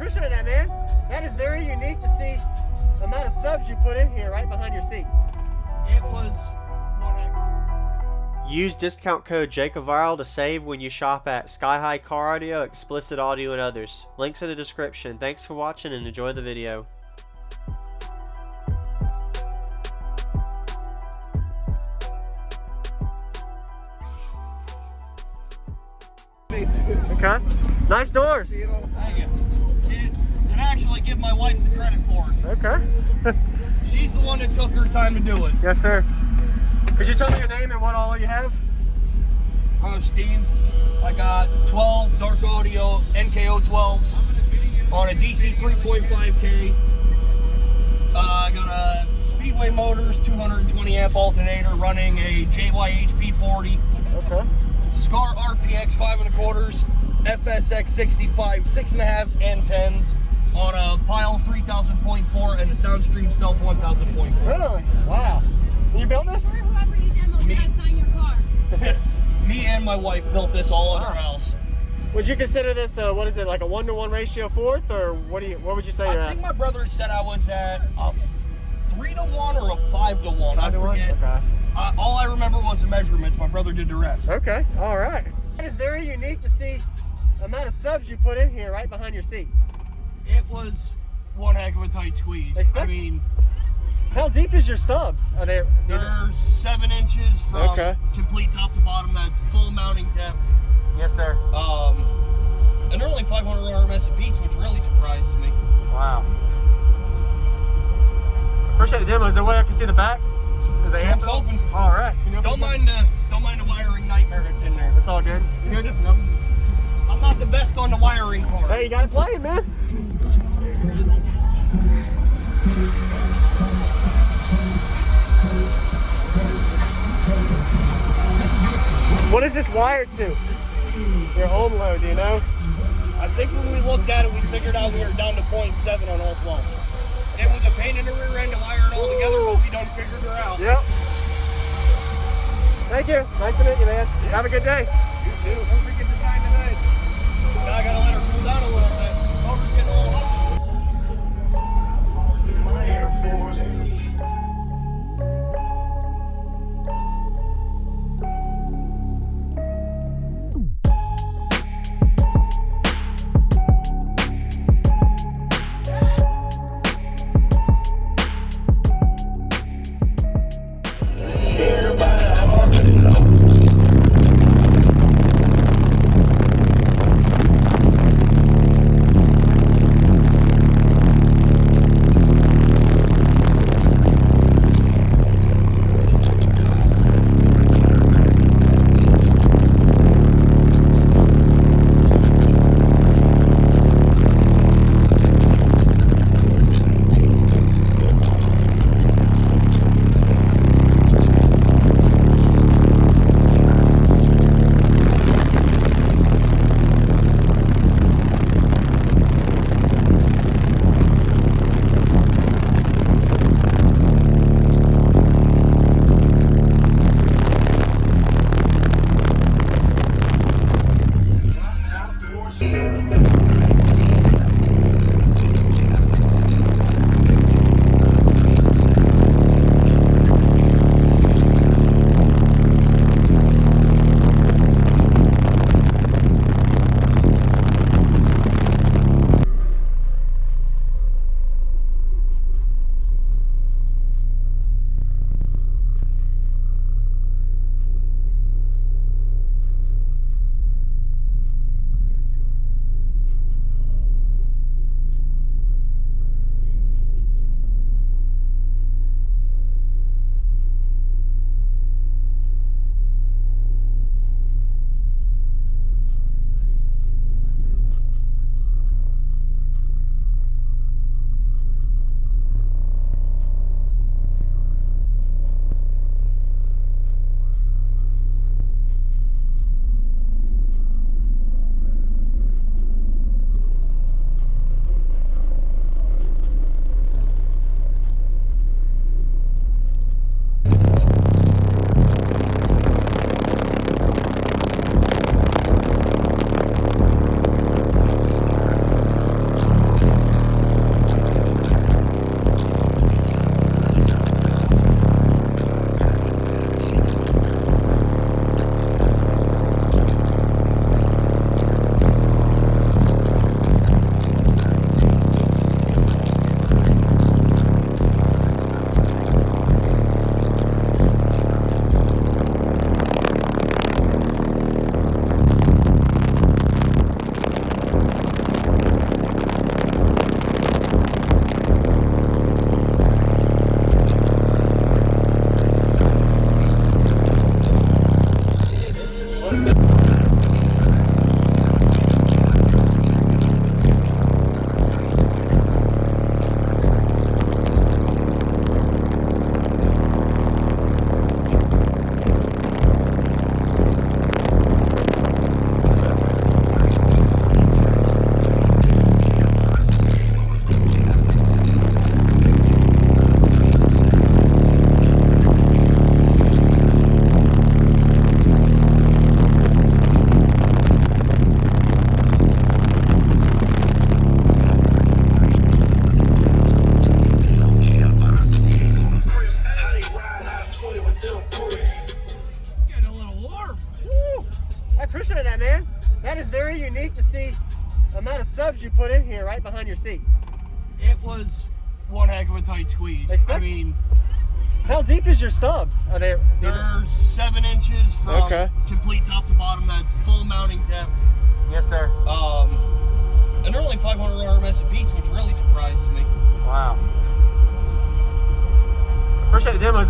appreciate that, man. That is very unique to see the amount of subs you put in here right behind your seat. It was one heck. Use discount code JacobViral to save when you shop at Sky High Car Audio, Xplicit Audio, and others. Links in the description. Thanks for watching and enjoy the video. Okay. Nice doors. Thank you. Can actually give my wife the credit for it. Okay. She's the one that took her time to do it. Yes, sir. Could you tell me your name and what all you have? Steve. I got 12 Dark Audio NKO 12s on a DC 3.5K. I got a Speedway Motors 220 amp alternator running a JYHP 40. Okay. Scar RPX 5 1/4s, FSX 65 6.5s and 10s on a Pile 3000.4 and a Soundstream Stealth 1000.4. Really? Wow. You built this? Or whoever you demoed, you guys sign your car. Me and my wife built this all at our house. Would you consider this what is it, like a 1-to-1 ratio fourth, or what would you say you're I think my brother said I was at a 3-to-1 or a 5-to-1. I forget. Okay. All I remember was the measurements. My brother did the rest. Okay. All right. It is very unique to see the amount of subs you put in here right behind your seat. It was one heck of a tight squeeze. I mean, how deep is your subs? Are they? They're 7 inches from complete top to bottom. That's full mounting depth. Yes, sir. And they're only 500 RMS a piece, which really surprises me. Wow. Appreciate the demo. Is there a way I can see the back? The amp's open. All right. Don't mind the wiring nightmare that's in there. That's all good. You good? Nope. I'm not the best on the wiring part. Hey, you gotta play it, man. What is this wired to? Your ohm load, do you know? I think when we looked at it, we figured out we were down to 0.7 on all 12. It was a pain in the rear end to wire it all together, but we done figured her out. Yep. Thank you. Nice to meet you, man. Have a good day. You too. Don't forget to sign the hood. Now I gotta let her cool down a little bit. Motor's getting all hot. My Air Force. unique to see the amount of subs you put in here right behind your seat. It was one heck of a tight squeeze. I mean, how deep is your subs? Are they? There's 7 inches from complete top to bottom. That's full mounting depth. Yes, sir. And they're only 500 RMS a piece, which really surprises me. Wow. Appreciate the demos.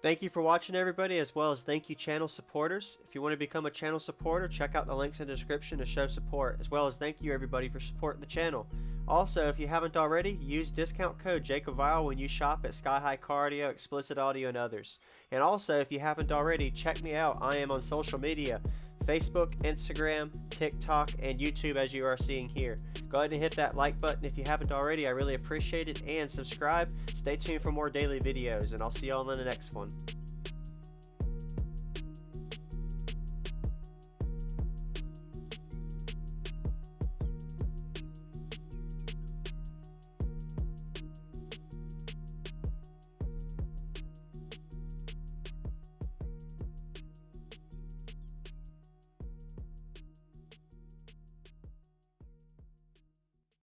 Thank you for watching, everybody, as well as thank you channel supporters. If you want to become a channel supporter, check out the links in the description to show support, as well as thank you everybody for supporting the channel. Also, if you haven't already, use discount code JacobViral when you shop at Sky High Car Audio, Xplicit Audio, and others. And also, if you haven't already, check me out. I am on social media, Facebook, Instagram, TikTok, and YouTube, as you are seeing here. Go ahead and hit that like button if you haven't already. I really appreciate it. And subscribe. Stay tuned for more daily videos, and I'll see y'all in the next one.